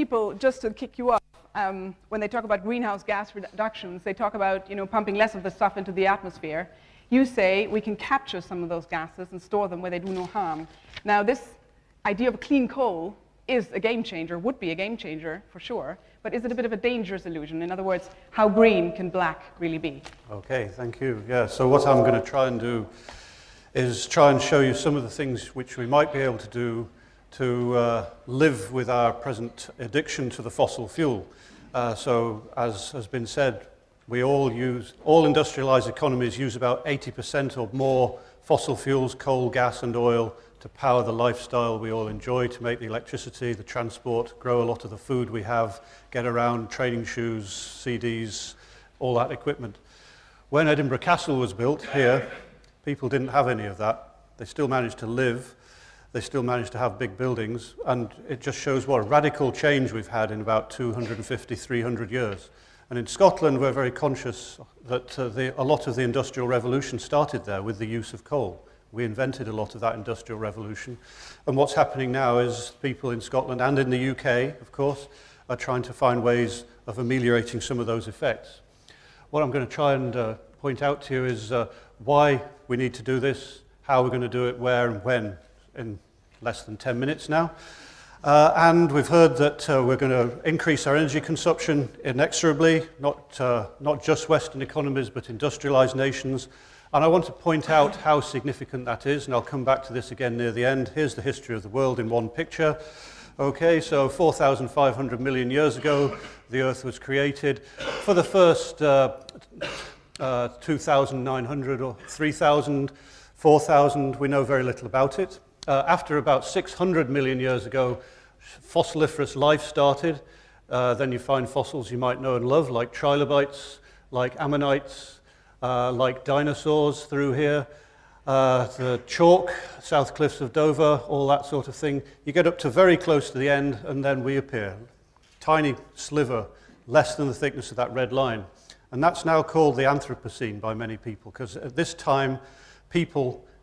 people, just to kick you off, when they talk about greenhouse gas reductions, they talk about pumping less of the stuff into the atmosphere. You say we can capture some of those gases and store them where they do no harm. Now, this idea of clean coal is a game changer, would be a game changer for sure, but is it a bit of a dangerous illusion? In other words, how green can black really be? Okay, thank you. Yeah, so what I'm going to try and do is try and show you some of the things which we might be able to do to live with our present addiction to the fossil fuel. So, as has been said, all industrialized economies use about 80% or more fossil fuels, coal, gas, and oil to power the lifestyle we all enjoy, to make the electricity, the transport, grow a lot of the food we have, get around, training shoes, CDs, all that equipment. When Edinburgh Castle was built here, people didn't have any of that. They still managed to live. They still managed to have big buildings, and it just shows what a radical change we've had in about 250, 300 years. And in Scotland, we're very conscious that a lot of the Industrial Revolution started there with the use of coal. We invented a lot of that Industrial Revolution. And what's happening now is people in Scotland and in the UK, of course, are trying to find ways of ameliorating some of those effects. What I'm going to try and point out to you is why we need to do this, how we're going to do it, where and when, in less than 10 minutes now. And we've heard that we're going to increase our energy consumption inexorably, not just Western economies, but industrialized nations. And I want to point out how significant that is, and I'll come back to this again near the end. Here's the history of the world in one picture. Okay, so 4,500 million years ago, the Earth was created. For the first 2,900 or 3,000, 4,000, we know very little about it. After about 600 million years ago, fossiliferous life started. Then you find fossils you might know and love, like trilobites, like ammonites, like dinosaurs through here, the chalk, South Cliffs of Dover, all that sort of thing. You get up to very close to the end, and then we appear. Tiny sliver, less than the thickness of that red line. And that's now called the Anthropocene by many people, because at this time,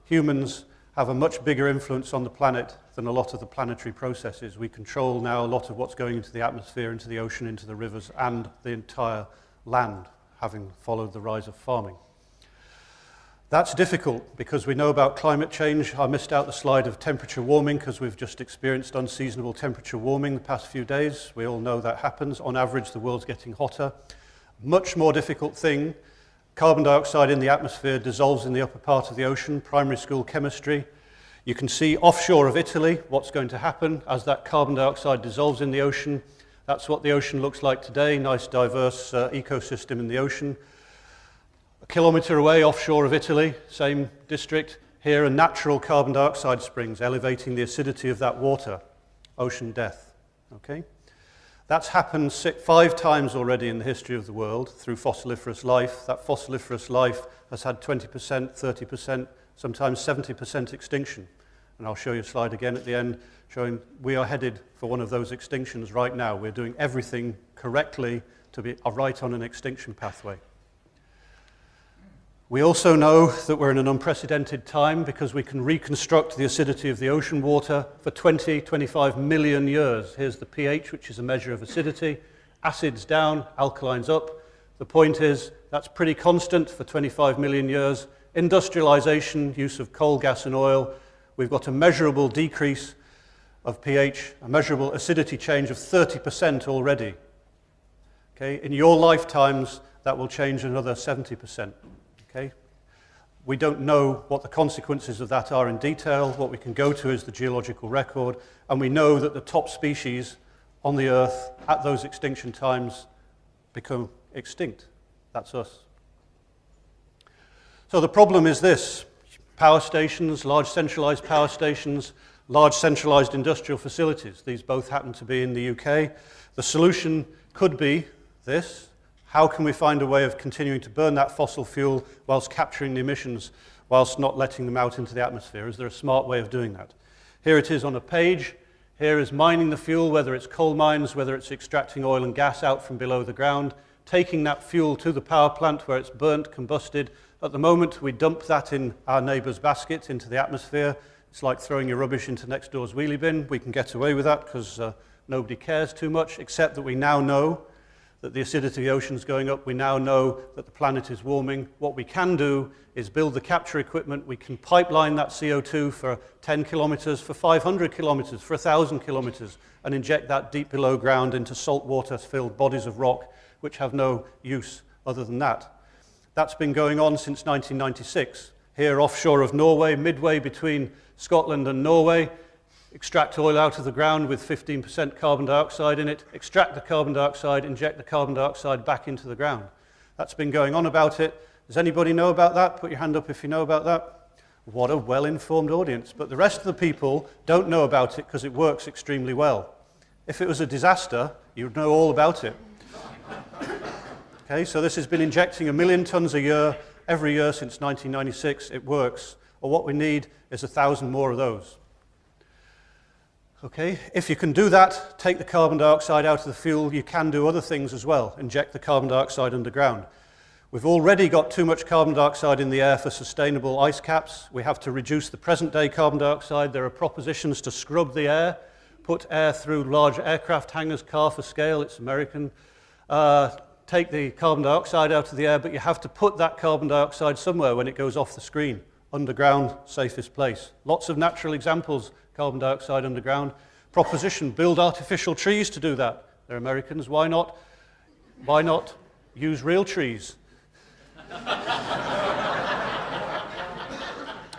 humans, have a much bigger influence on the planet than a lot of the planetary processes. We control now a lot of what's going into the atmosphere, into the ocean, into the rivers, and the entire land, having followed the rise of farming. That's difficult because we know about climate change. I missed out the slide of temperature warming because we've just experienced unseasonable temperature warming the past few days. We all know that happens. On average, the world's getting hotter. Much more difficult thing. Carbon dioxide in the atmosphere dissolves in the upper part of the ocean, primary school chemistry. You can see offshore of Italy what's going to happen as that carbon dioxide dissolves in the ocean. That's what the ocean looks like today, nice diverse ecosystem in the ocean. A kilometre away offshore of Italy, same district, here are natural carbon dioxide springs elevating the acidity of that water, ocean death. Okay? That's happened 5 times already in the history of the world through fossiliferous life. That fossiliferous life has had 20%, 30%, sometimes 70% extinction. And I'll show you a slide again at the end showing we are headed for one of those extinctions right now. We're doing everything correctly to be right on an extinction pathway. We also know that we're in an unprecedented time because we can reconstruct the acidity of the ocean water for 20, 25 million years. Here's the pH, which is a measure of acidity. Acids down, alkalines up. The point is that's pretty constant for 25 million years. Industrialization, use of coal, gas, and oil. We've got a measurable decrease of pH, a measurable acidity change of 30% already. Okay? In your lifetimes, that will change another 70%. Okay? We don't know what the consequences of that are in detail. What we can go to is the geological record, and we know that the top species on the Earth at those extinction times become extinct. That's us. So the problem is this: power stations, large centralized power stations, large centralized industrial facilities. These both happen to be in the UK. The solution could be this. How can we find a way of continuing to burn that fossil fuel whilst capturing the emissions, whilst not letting them out into the atmosphere? Is there a smart way of doing that? Here it is on a page. Here is mining the fuel, whether it's coal mines, whether it's extracting oil and gas out from below the ground, taking that fuel to the power plant where it's burnt, combusted. At the moment, we dump that in our neighbour's basket into the atmosphere. It's like throwing your rubbish into next door's wheelie bin. We can get away with that because Nobody cares too much, except that we now know that the acidity of the ocean is going up. We now know that the planet is warming. What we can do is build the capture equipment. We can pipeline that CO2 for 10 kilometers, for 500 kilometers, for 1,000 kilometers, and inject that deep below ground into saltwater-filled bodies of rock, which have no use other than that. That's been going on since 1996. Here offshore of Norway, midway between Scotland and Norway, extract oil out of the ground with 15% carbon dioxide in it, extract the carbon dioxide, inject the carbon dioxide back into the ground. That's been going on about it. Does anybody know about that? Put your hand up if you know about that. What a well-informed audience. But the rest of the people don't know about it because it works extremely well. If it was a disaster, you'd know all about it. Okay, so this has been injecting 1 million tons a year, every year since 1996. It works. Or what we need is 1,000 more of those. Okay, if you can do that, take the carbon dioxide out of the fuel, you can do other things as well. Inject the carbon dioxide underground. We've already got too much carbon dioxide in the air for sustainable ice caps. We have to reduce the present-day carbon dioxide. There are propositions to scrub the air, put air through large aircraft hangars, car for scale, it's American. Take the carbon dioxide out of the air, but you have to put that carbon dioxide somewhere when it goes off the screen. Underground, safest place. Lots of natural examples, carbon dioxide underground. Proposition, build artificial trees to do that. They're Americans, why not? Why not use real trees?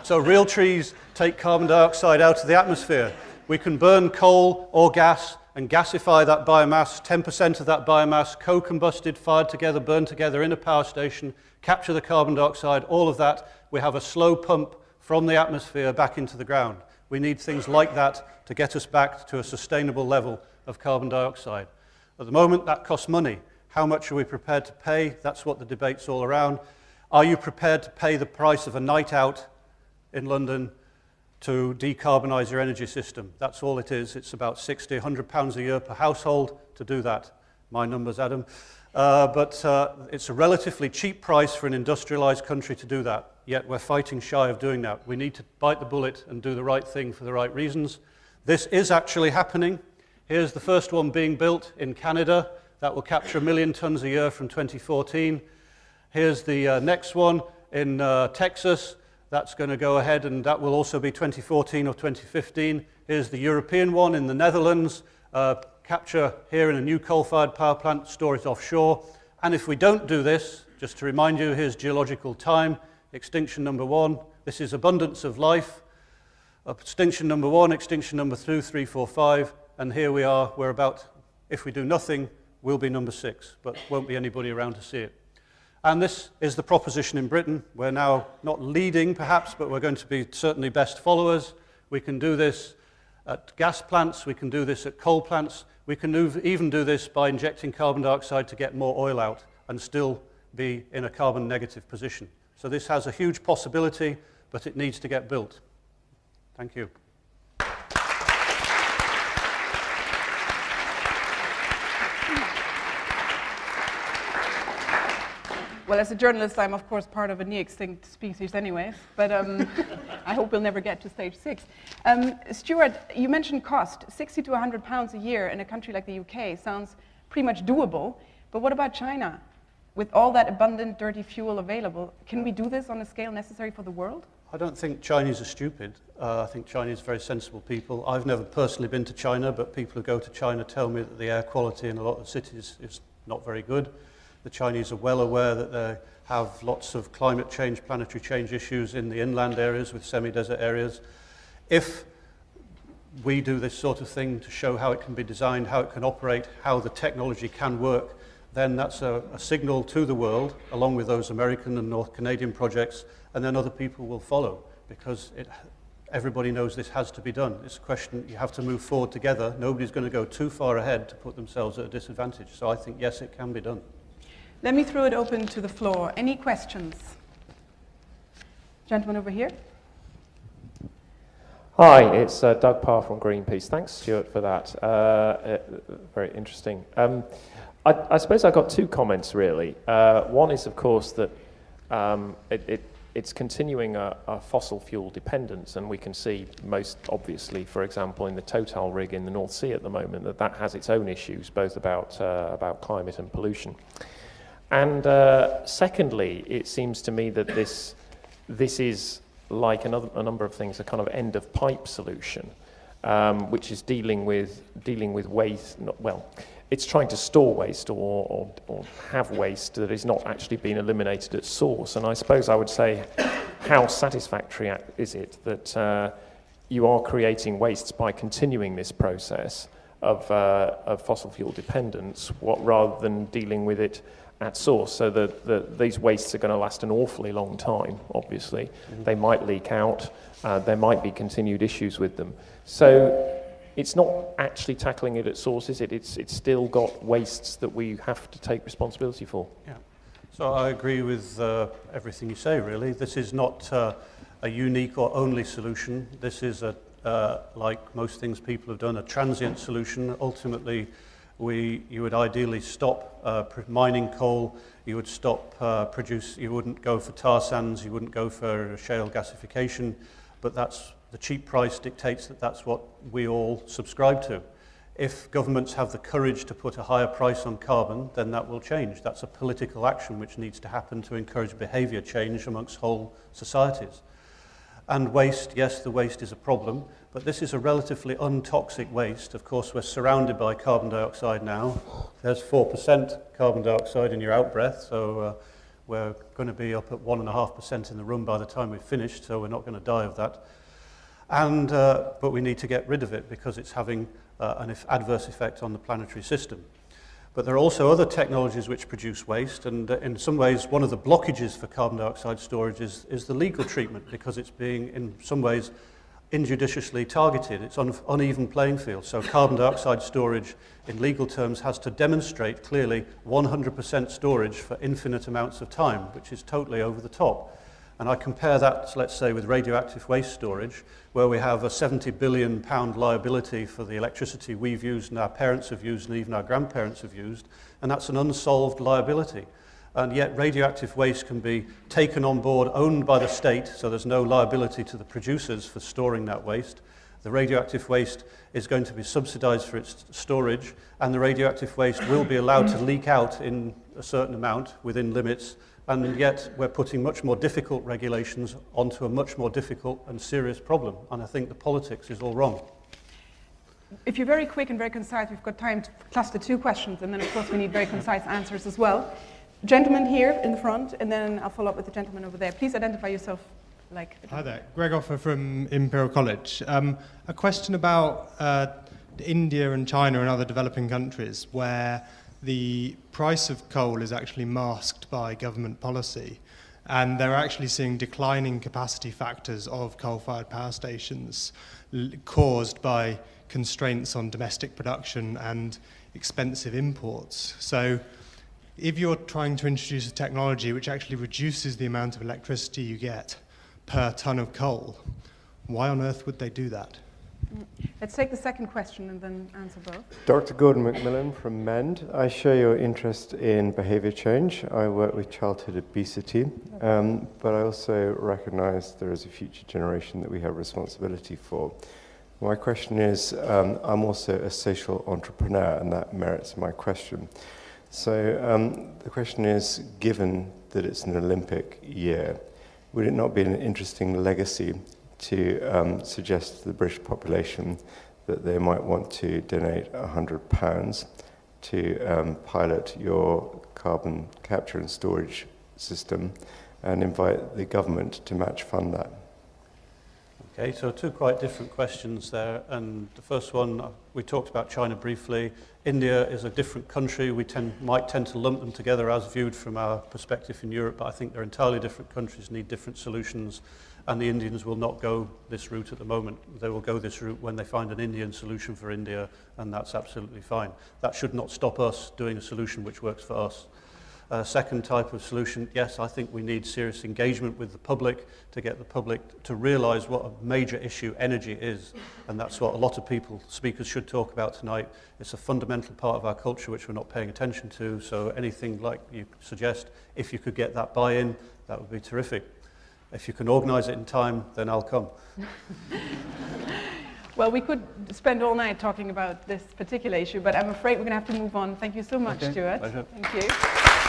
So real trees take carbon dioxide out of the atmosphere. We can burn coal or gas and gasify that biomass, 10% of that biomass, co-combusted, fired together, burned together in a power station, capture the carbon dioxide, all of that. We have a slow pump from the atmosphere back into the ground. We need things like that to get us back to a sustainable level of carbon dioxide. At the moment, that costs money. How much are we prepared to pay? That's what the debate's all around. Are you prepared to pay the price of a night out in London to decarbonize your energy system? That's all it is. It's about 60, 100 pounds a year per household to do that. My numbers, Adam. But it's a relatively cheap price for an industrialized country to do that. Yet we're fighting shy of doing that. We need to bite the bullet and do the right thing for the right reasons. This is actually happening. Here's the first one being built in Canada. That will capture 1 million tons a year from 2014. Here's the next one in Texas. That's going to go ahead, and that will also be 2014 or 2015. Here's the European one in the Netherlands. Capture here in a new coal-fired power plant, store it offshore. And if we don't do this, just to remind you, here's geological time, extinction number 1. This is abundance of life. Extinction number 1, extinction number 2, 3, 4, 5. And here we are, we're about, if we do nothing, we'll be number 6, but won't be anybody around to see it. And this is the proposition in Britain. We're now not leading, perhaps, but we're going to be certainly best followers. We can do this at gas plants. We can do this at coal plants. We can even do this by injecting carbon dioxide to get more oil out and still be in a carbon negative position. So this has a huge possibility, but it needs to get built. Thank you. Well, as a journalist, I'm of course part of a near-extinct species anyways, but I hope we'll never get to stage 6. Stuart, you mentioned cost. 60 to 100 pounds a year in a country like the UK sounds pretty much doable, but what about China? With all that abundant dirty fuel available, can we do this on a scale necessary for the world? I don't think Chinese are stupid. I think Chinese are very sensible people. I've never personally been to China, but people who go to China tell me that the air quality in a lot of cities is not very good. The Chinese are well aware that they have lots of climate change, planetary change issues in the inland areas with semi-desert areas. If we do this sort of thing to show how it can be designed, how it can operate, how the technology can work, then that's a signal to the world, along with those American and North Canadian projects, and then other people will follow, because everybody knows this has to be done. It's a question, you have to move forward together. Nobody's going to go too far ahead to put themselves at a disadvantage. So I think, yes, it can be done. Let me throw it open to the floor. Any questions? Gentleman over here. Hi, it's Doug Parr from Greenpeace. Thanks, Stuart, for that. Very interesting. I suppose I've got two comments, really. One is, of course, that it's continuing a fossil fuel dependence, and we can see most obviously, for example, in the Total rig in the North Sea at the moment, that has its own issues, both about climate and pollution. And secondly, it seems to me that this is, like a number of things, a kind of end-of-pipe solution, which is dealing with waste. It's trying to store waste or have waste that is not actually being eliminated at source. And I suppose I would say, how satisfactory is it that you are creating wastes by continuing this process of fossil fuel dependence, rather than dealing with it at source, so that these wastes are going to last an awfully long time, obviously. Mm-hmm. They might leak out, there might be continued issues with them. So it's not actually tackling it at source, is it? It's still got wastes that we have to take responsibility for. Yeah. So I agree with everything you say, really. This is not a unique or only solution. This is, like most things people have done, a transient solution. Ultimately, you would ideally stop mining coal, you would stop you wouldn't go for tar sands, you wouldn't go for shale gasification, but the cheap price dictates that that's what we all subscribe to. If governments have the courage to put a higher price on carbon, then that will change. That's a political action which needs to happen to encourage behaviour change amongst whole societies. And waste, yes, the waste is a problem, but this is a relatively untoxic waste. Of course, we're surrounded by carbon dioxide now. There's 4% carbon dioxide in your out-breath, so we're going to be up at 1.5% in the room by the time we've finished, so we're not going to die of that. And but we need to get rid of it because it's having an adverse effect on the planetary system. But there are also other technologies which produce waste, and in some ways one of the blockages for carbon dioxide storage is the legal treatment, because it's being in some ways injudiciously targeted. It's on uneven playing field. So carbon dioxide storage in legal terms has to demonstrate clearly 100% storage for infinite amounts of time, which is totally over the top. And I compare that, let's say, with radioactive waste storage, where we have a £70 billion liability for the electricity we've used and our parents have used and even our grandparents have used, and that's an unsolved liability. And yet radioactive waste can be taken on board, owned by the state, so there's no liability to the producers for storing that waste. The radioactive waste is going to be subsidized for its storage, and the radioactive waste will be allowed to leak out in a certain amount within limits, and yet we're putting much more difficult regulations onto a much more difficult and serious problem. And I think the politics is all wrong. If you're very quick and very concise, we've got time to cluster two questions, and then of course we need very concise answers as well. Gentleman here in the front, and then I'll follow up with the gentleman over there. Please identify yourself. Hi there, Greg Offer from Imperial College. A question about India and China and other developing countries where the price of coal is actually masked by government policy, and they're actually seeing declining capacity factors of coal-fired power stations caused by constraints on domestic production and expensive imports. So if you're trying to introduce a technology which actually reduces the amount of electricity you get per ton of coal, why on earth would they do that? Let's take the second question and then answer both. Dr. Gordon McMillan from MEND. I share your interest in behaviour change. I work with childhood obesity, but I also recognise there is a future generation that we have responsibility for. My question is, I'm also a social entrepreneur, and that merits my question. So the question is, given that it's an Olympic year, would it not be an interesting legacy to suggest to the British population that they might want to donate £100 to pilot your carbon capture and storage system and invite the government to match fund that? Okay, so two quite different questions there. And the first one, we talked about China briefly. India is a different country. We might tend to lump them together as viewed from our perspective in Europe, but I think they're entirely different countries, need different solutions. And the Indians will not go this route at the moment. They will go this route when they find an Indian solution for India, and that's absolutely fine. That should not stop us doing a solution which works for us. Second type of solution, yes, I think we need serious engagement with the public to get the public to realise what a major issue energy is, and that's what a lot of speakers should talk about tonight. It's a fundamental part of our culture which we're not paying attention to, so anything like you suggest, if you could get that buy-in, that would be terrific. If you can organise it in time, then I'll come. Well, we could spend all night talking about this particular issue, but I'm afraid we're going to have to move on. Thank you so much, Okay, Stuart. pleasure. Thank you.